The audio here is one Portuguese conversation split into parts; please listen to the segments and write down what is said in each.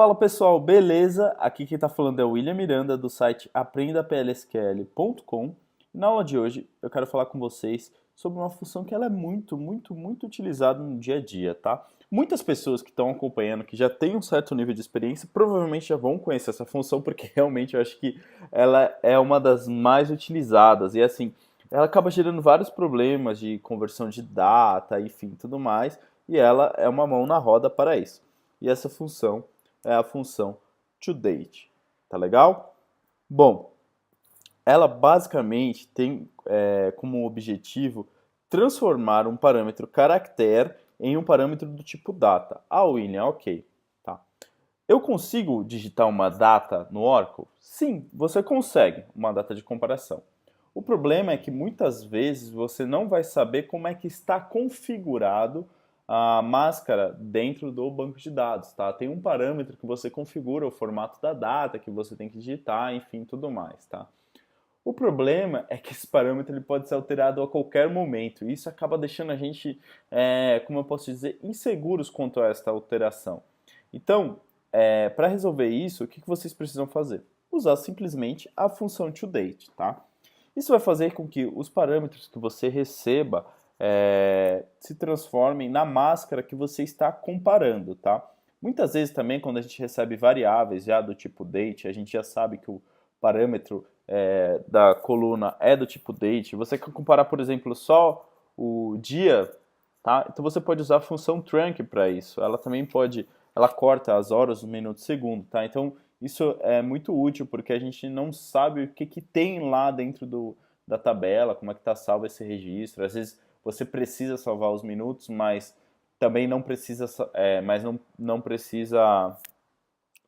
Fala pessoal, beleza? Aqui quem está falando é o William Miranda do site aprendaplsql.com. Na aula de hoje eu quero falar com vocês sobre uma função que ela é muito utilizada no dia a dia, tá? Muitas pessoas que estão acompanhando, que já têm um certo nível de experiência, provavelmente já vão conhecer essa função porque realmente eu acho que ela é uma das mais utilizadas e assim, ela acaba gerando vários problemas de conversão de data, enfim, tudo mais, e ela é uma mão na roda para isso. E essa função é a função toDate. Tá legal? Bom, ela basicamente tem como objetivo transformar um parâmetro caractere em um parâmetro do tipo data. Ah, William, ok. Tá. Eu consigo digitar uma data no Oracle? Sim, você consegue, uma data de comparação. O problema é que muitas vezes você não vai saber como é que está configurado a máscara dentro do banco de dados, tá? Tem um parâmetro que você configura o formato da data que você tem que digitar, enfim, tudo mais, tá? O problema é que esse parâmetro ele pode ser alterado a qualquer momento. E isso acaba deixando a gente, como eu posso dizer, inseguros quanto a esta alteração. Então, para resolver isso, o que vocês precisam fazer? Usar simplesmente a função toDate, tá? Isso vai fazer com que os parâmetros que você receba se transformem na máscara que você está comparando, tá? Muitas vezes também quando a gente recebe variáveis já do tipo date, a gente já sabe que o parâmetro da coluna é do tipo date. Você quer comparar, por exemplo, só o dia, tá? Então você pode usar a função trunc para isso. Ela também pode, ela corta as horas, os minutos, segundo, tá? Então isso é muito útil porque a gente não sabe o que tem lá dentro da tabela, como é que está salvo esse registro. Às vezes você precisa salvar os minutos, mas também não precisa, não precisa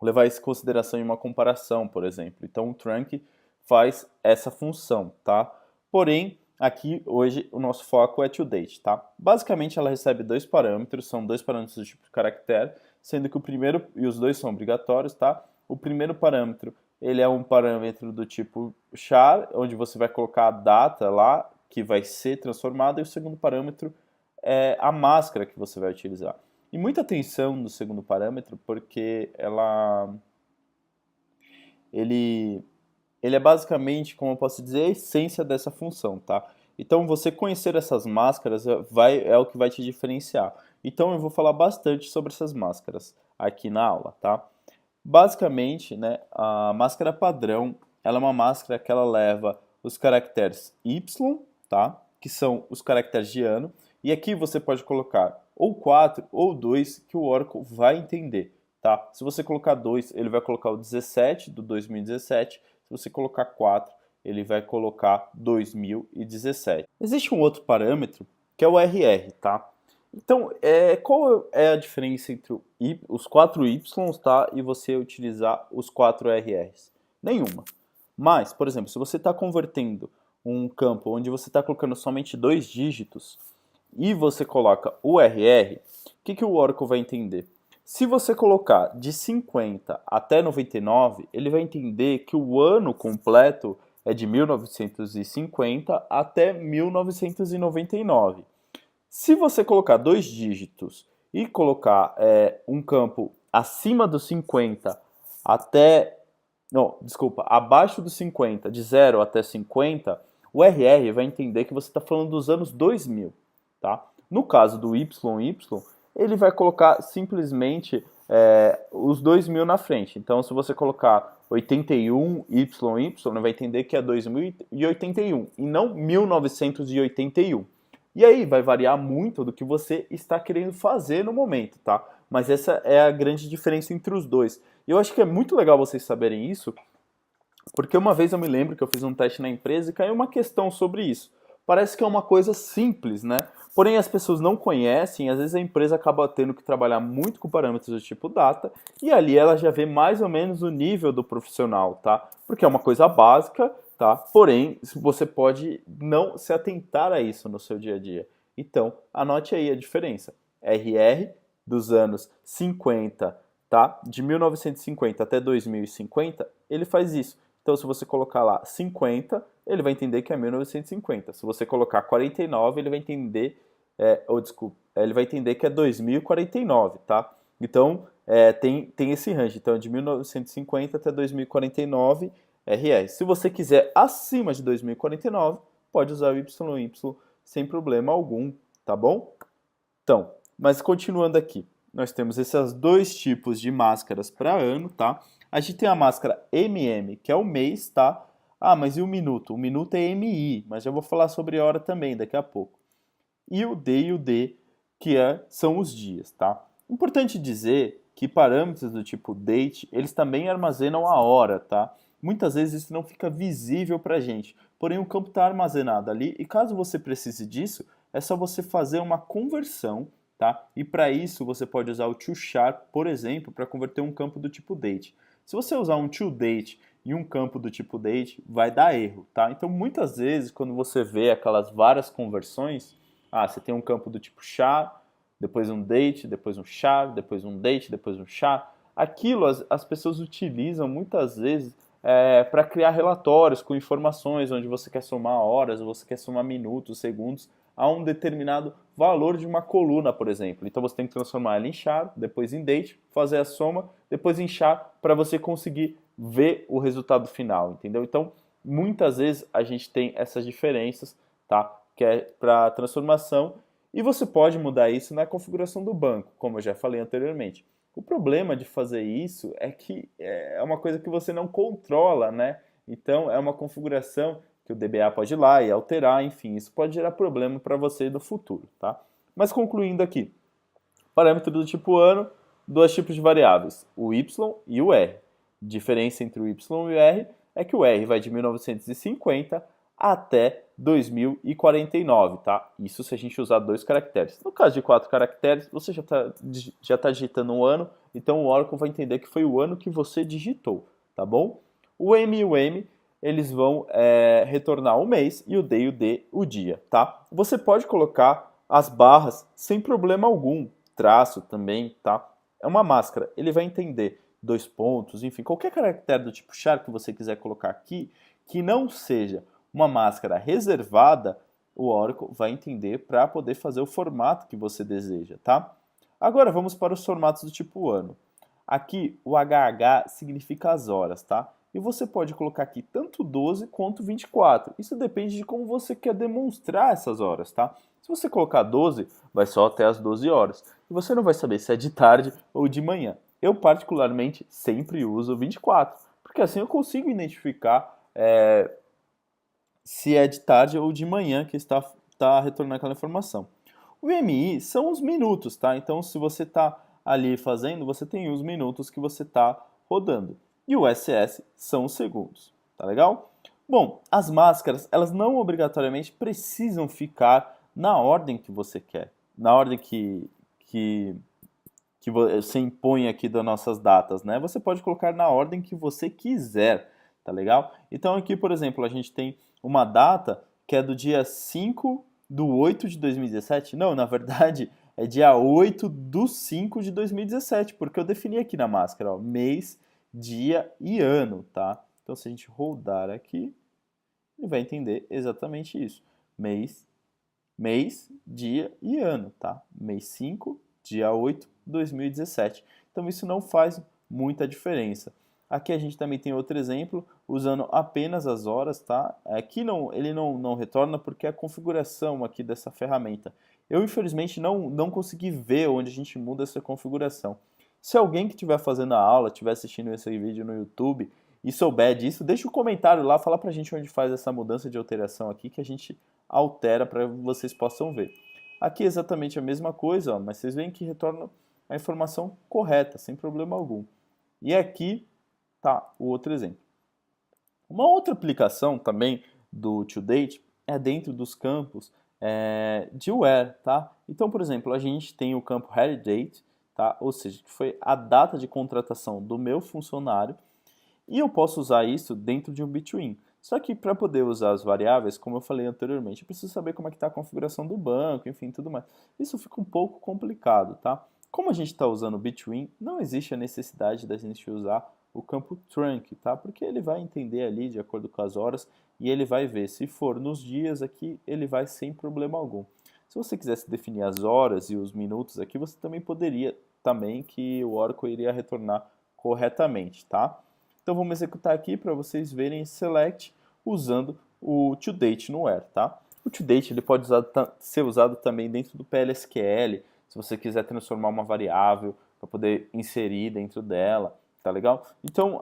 levar isso em consideração em uma comparação, por exemplo. Então o trunc faz essa função, tá? Porém, aqui hoje o nosso foco é toDate, tá? Basicamente ela recebe dois parâmetros, são dois parâmetros do tipo caractere, sendo que o primeiro, e os dois são obrigatórios, tá? O primeiro parâmetro, ele é um parâmetro do tipo char, onde você vai colocar a data lá, que vai ser transformada, e o segundo parâmetro é a máscara que você vai utilizar. E muita atenção no segundo parâmetro, porque ele é basicamente, como eu posso dizer, a essência dessa função, tá? Então, você conhecer essas máscaras é o que vai te diferenciar. Então, eu vou falar bastante sobre essas máscaras aqui na aula, tá? Basicamente, né, a máscara padrão, ela é uma máscara que ela leva os caracteres Y, tá? Que são os caracteres de ano. E aqui você pode colocar ou 4 ou 2 que o Oracle vai entender, tá? Se você colocar 2, ele vai colocar o 17 do 2017. Se você colocar 4, ele vai colocar 2017. Existe um outro parâmetro que é o RR, tá? Então, qual é a diferença entre os 4 Ys, tá, e você utilizar os 4 RRs? Nenhuma. Mas, por exemplo, se você está convertendo um campo onde você está colocando somente 2 dígitos e você coloca o RR, o que o Oracle vai entender? Se você colocar de 50 até 99, ele vai entender que o ano completo é de 1950 até 1999. Se você colocar 2 dígitos e colocar um campo acima dos 50 até... Não, desculpa, abaixo dos 50, de 0 até 50, o RR vai entender que você está falando dos anos 2000, tá? No caso do YY, ele vai colocar simplesmente os 2000 na frente. Então, se você colocar 81 YY, ele vai entender que é 2081 e não 1981. E aí vai variar muito do que você está querendo fazer no momento, tá? Mas essa é a grande diferença entre os dois. E eu acho que é muito legal vocês saberem isso, porque uma vez eu me lembro que eu fiz um teste na empresa e caiu uma questão sobre isso. Parece que é uma coisa simples, né? Porém as pessoas não conhecem, às vezes a empresa acaba tendo que trabalhar muito com parâmetros do tipo data, e ali ela já vê mais ou menos o nível do profissional, tá? Porque é uma coisa básica, tá? Porém, você pode não se atentar a isso no seu dia a dia. Então, anote aí a diferença. RR dos anos 50, tá? De 1950 até 2050, ele faz isso. Então, se você colocar lá 50, ele vai entender que é 1950. Se você colocar 49, ele vai entender, desculpa, ele vai entender que é 2049, tá? Então, tem esse range, então é de 1950 até 2049 RS. Se você quiser acima de 2049, pode usar o YY sem problema algum, tá bom? Então, mas continuando aqui, nós temos esses dois tipos de máscaras para ano, tá? A gente tem a máscara MM, que é o mês, tá? Ah, mas e o minuto? O minuto é MI, mas já vou falar sobre hora também daqui a pouco. E o D e o D, que são os dias, tá? Importante dizer que parâmetros do tipo date, eles também armazenam a hora, tá? Muitas vezes isso não fica visível para a gente, porém o campo está armazenado ali e caso você precise disso, é só você fazer uma conversão, tá? E para isso você pode usar o toSharp, por exemplo, para converter um campo do tipo date. Se você usar um toDate e um campo do tipo date, vai dar erro, tá? Então muitas vezes quando você vê aquelas várias conversões, você tem um campo do tipo char, depois um date, depois um char, depois um date, depois um char. Aquilo as pessoas utilizam muitas vezes para criar relatórios com informações onde você quer somar horas, ou você quer somar minutos, segundos, a um determinado valor de uma coluna, por exemplo. Então você tem que transformar ela em char, depois em date, fazer a soma, depois em char, para você conseguir ver o resultado final, entendeu? Então, muitas vezes a gente tem essas diferenças, tá? Que é para transformação, e você pode mudar isso na configuração do banco, como eu já falei anteriormente. O problema de fazer isso é que é uma coisa que você não controla, né? Então é uma configuração que o DBA pode ir lá e alterar, enfim, isso pode gerar problema para você no futuro, tá? Mas concluindo aqui, parâmetro do tipo ano, dois tipos de variáveis, o Y e o R. Diferença entre o Y e o R é que o R vai de 1950 até 2049, tá? Isso se a gente usar dois caracteres. No caso de 4 caracteres, você já tá digitando um ano, então o Oracle vai entender que foi o ano que você digitou, tá bom? O M e o M, eles vão retornar o mês e o D e o D o dia, tá? Você pode colocar as barras sem problema algum, traço também, tá? É uma máscara, ele vai entender dois pontos, enfim, qualquer caractere do tipo char que você quiser colocar aqui, que não seja uma máscara reservada, o Oracle vai entender para poder fazer o formato que você deseja, tá? Agora vamos para os formatos do tipo ano. Aqui o HH significa as horas, tá? E você pode colocar aqui tanto 12 quanto 24. Isso depende de como você quer demonstrar essas horas, tá? Se você colocar 12, vai só até as 12 horas. E você não vai saber se é de tarde ou de manhã. Eu, particularmente, sempre uso 24, porque assim eu consigo identificar se é de tarde ou de manhã que está retornando aquela informação. O MI são os minutos, tá? Então, se você está ali fazendo, você tem os minutos que você está rodando. E o SS são os segundos, tá legal? Bom, as máscaras, elas não obrigatoriamente precisam ficar na ordem que você quer, na ordem que você impõe aqui das nossas datas, né? Você pode colocar na ordem que você quiser, tá legal? Então aqui, por exemplo, a gente tem uma data que é do dia 5 do 8 de 2017. Não, na verdade, é dia 8 do 5 de 2017, porque eu defini aqui na máscara, ó, mês, dia e ano, tá? Então se a gente rodar aqui, ele vai entender exatamente isso. Mês, dia e ano, tá? Mês 5, dia 8, 2017. Então isso não faz muita diferença. Aqui a gente também tem outro exemplo, usando apenas as horas, tá? Aqui ele não retorna porque a configuração aqui dessa ferramenta. Eu, infelizmente, não consegui ver onde a gente muda essa configuração. Se alguém que estiver fazendo a aula, estiver assistindo esse vídeo no YouTube e souber disso, deixa um comentário lá, fala pra gente onde faz essa mudança de alteração aqui, que a gente altera para vocês possam ver. Aqui é exatamente a mesma coisa, ó, mas vocês veem que retorna a informação correta, sem problema algum. E aqui tá o outro exemplo. Uma outra aplicação também do toDate é dentro dos campos de where, tá? Então, por exemplo, a gente tem o campo headDate, tá? Ou seja, que foi a data de contratação do meu funcionário, e eu posso usar isso dentro de um between. Só que para poder usar as variáveis, como eu falei anteriormente, eu preciso saber como é que está a configuração do banco, enfim, tudo mais. Isso fica um pouco complicado, tá? Como a gente está usando o between, não existe a necessidade da gente usar o campo trunc, tá? Porque ele vai entender ali de acordo com as horas e ele vai ver. Se for nos dias aqui, ele vai sem problema algum. Se você quisesse definir as horas e os minutos aqui, você também poderia também que o Oracle iria retornar corretamente, tá? Então vamos executar aqui para vocês verem esse select usando o toDate no where, tá? O toDate ele pode ser usado também dentro do PLSQL, se você quiser transformar uma variável para poder inserir dentro dela, tá legal? Então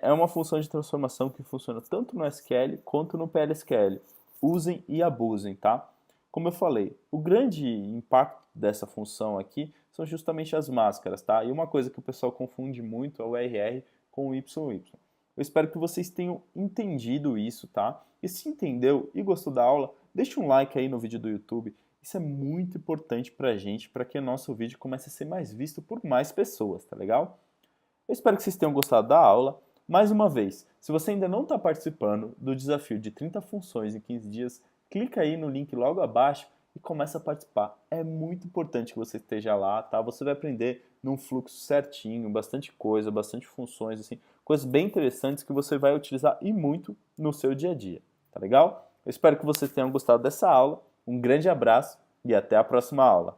é uma função de transformação que funciona tanto no SQL quanto no PLSQL. Usem e abusem, tá? Como eu falei, o grande impacto dessa função aqui são justamente as máscaras, tá? E uma coisa que o pessoal confunde muito é o RR com o YY. Eu espero que vocês tenham entendido isso, tá? E se entendeu e gostou da aula, deixa um like aí no vídeo do YouTube. Isso é muito importante pra gente, para que o nosso vídeo comece a ser mais visto por mais pessoas, tá legal? Eu espero que vocês tenham gostado da aula. Mais uma vez, se você ainda não está participando do desafio de 30 funções em 15 dias, clica aí no link logo abaixo e começa a participar. É muito importante que você esteja lá, tá? Você vai aprender num fluxo certinho, bastante coisa, bastante funções, assim, coisas bem interessantes que você vai utilizar e muito no seu dia a dia, tá legal? Eu espero que vocês tenham gostado dessa aula. Um grande abraço e até a próxima aula.